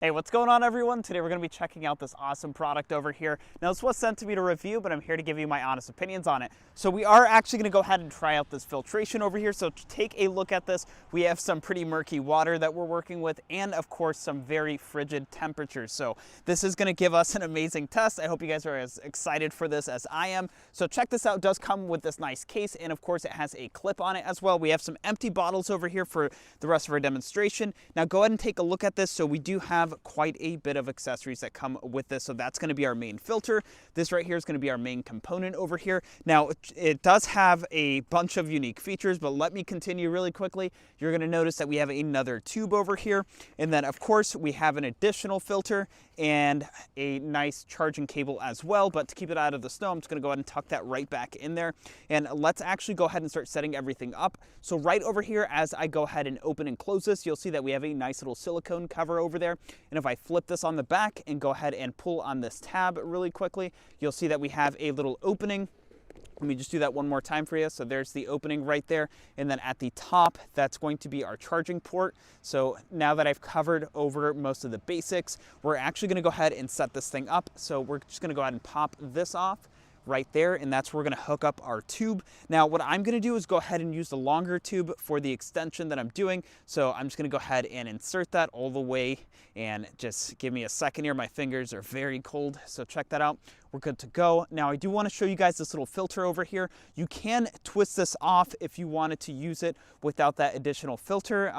Hey, what's going on, everyone? Today we're going to be checking out this awesome product over here. Now, this was sent to me to review, but I'm here to give you my honest opinions on it. So we are actually going to go ahead and try out this filtration over here. So to take a look at this, we have some pretty murky water that we're working with, and of course, some very frigid temperatures. So this is going to give us an amazing test. I hope you guys are as excited for this as I am. So check this out. It does come with this nice case, and of course, it has a clip on it as well. We have some empty bottles over here for the rest of our demonstration. Now, go ahead and take a look at this. So we do have quite a bit of accessories that come with this. So that's going to be our main filter. This right here is going to be our main component over here. Now, it does have a bunch of unique features, but let me continue really quickly. You're going to notice that we have another tube over here. And then, of course, we have an additional filter and a nice charging cable as well. But to keep it out of the snow, I'm just going to go ahead and tuck that right back in there. And let's actually go ahead and start setting everything up. So right over here, as I go ahead and open and close this, you'll see that we have a nice little silicone cover over there. And if I flip this on the back and go ahead and pull on this tab really quickly, you'll see that we have a little opening. Let me just do that one more time for you. So there's the opening right there. And then at the top, that's going to be our charging port. So now that I've covered over most of the basics, we're actually going to go ahead and set this thing up. So we're just going to go ahead and pop this off right there, and that's where we're going to hook up our tube. Now, what I'm going to do is go ahead and use the longer tube for the extension that I'm doing. So I'm just going to go ahead and insert that all the way, and just give me a second here. My fingers are very cold, so check that out. We're good to go. Now, I do want to show you guys this little filter over here. You can twist this off if you wanted to use it without that additional filter,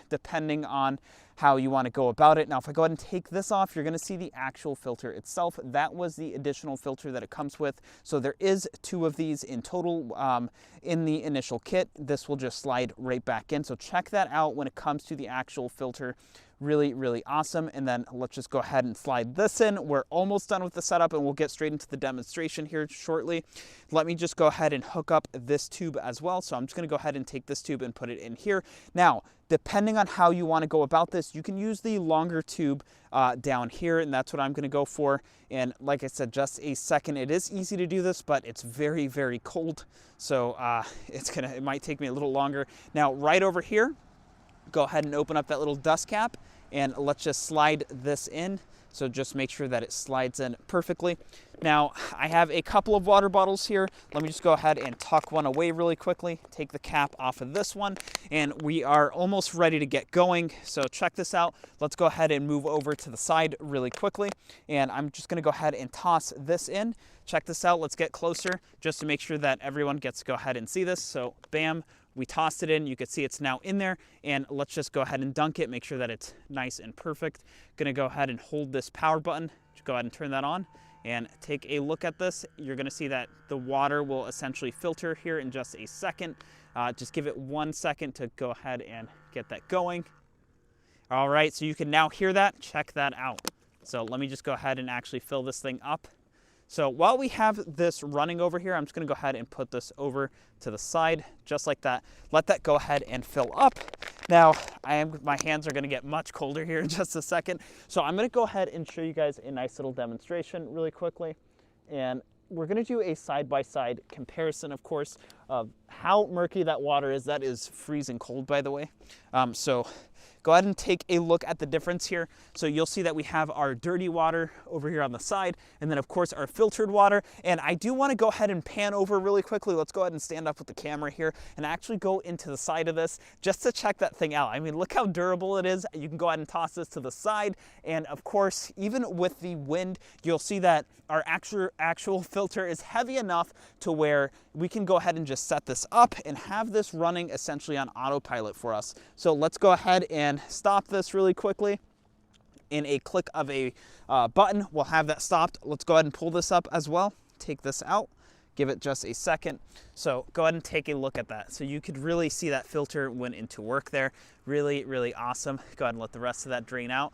depending on how you want to go about it. Now, if I go ahead and take this off, you're going to see the actual filter itself. That was the additional filter that it comes with. So there is 2 of these in total in the initial kit. This will just slide right back in. So check that out when it comes to the actual filter. Really, really awesome. And then let's just go ahead and slide this in. We're almost done with the setup, and we'll get straight into the demonstration here shortly. Let me just go ahead and hook up this tube as well. So I'm just going to go ahead and take this tube and put it in here. Now, depending on how you want to go about this, you can use the longer tube down here, and that's what I'm going to go for. And like I said, just a second. It is easy to do this, but it's very, very cold. So it might take me a little longer. Now, right over here, go ahead and open up that little dust cap, and let's just slide this in. So just make sure that it slides in perfectly. Now, I have a couple of water bottles here. Let me just go ahead and tuck one away really quickly, take the cap off of this one, and we are almost ready to get going. So check this out. Let's go ahead and move over to the side really quickly. And I'm just gonna go ahead and toss this in. Check this out. Let's get closer just to make sure that everyone gets to go ahead and see this. So bam. We tossed it in. You can see it's now in there, and let's just go ahead and dunk it, make sure that it's nice and perfect. Gonna go ahead and hold this power button. Just go ahead and turn that on and take a look at this. You're gonna see that the water will essentially filter here in just a second. Just give it 1 second to go ahead and get that going. All right, so you can now hear that. Check that out. So let me just go ahead and actually fill this thing up. So while we have this running over here, I'm just going to go ahead and put this over to the side, just like that. Let that go ahead and fill up. Now, my hands are going to get much colder here in just a second. So I'm going to go ahead and show you guys a nice little demonstration really quickly. And we're going to do a side-by-side comparison, of course, of how murky that water is. That is freezing cold, by the way. So go ahead and take a look at the difference here. So you'll see that we have our dirty water over here on the side, and then of course our filtered water. And I do want to go ahead and pan over really quickly. Let's go ahead and stand up with the camera here and actually go into the side of this just to check that thing out. I mean, look how durable it is. You can go ahead and toss this to the side. And of course, even with the wind, you'll see that our actual filter is heavy enough to where we can go ahead and just set this up and have this running essentially on autopilot for us. So let's go ahead and stop this really quickly. In a click of a button, we'll have that stopped. Let's go ahead and pull this up as well. Take this out, give it just a second. So go ahead and take a look at that. So you could really see that filter went into work there. Really, really awesome. Go ahead and let the rest of that drain out.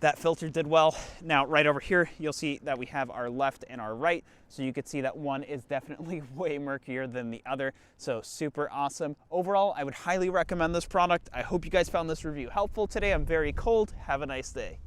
That filter did well. Now, right over here, you'll see that we have our left and our right. So you could see that one is definitely way murkier than the other. So super awesome. Overall, I would highly recommend this product. I hope you guys found this review helpful today. I'm very cold. Have a nice day.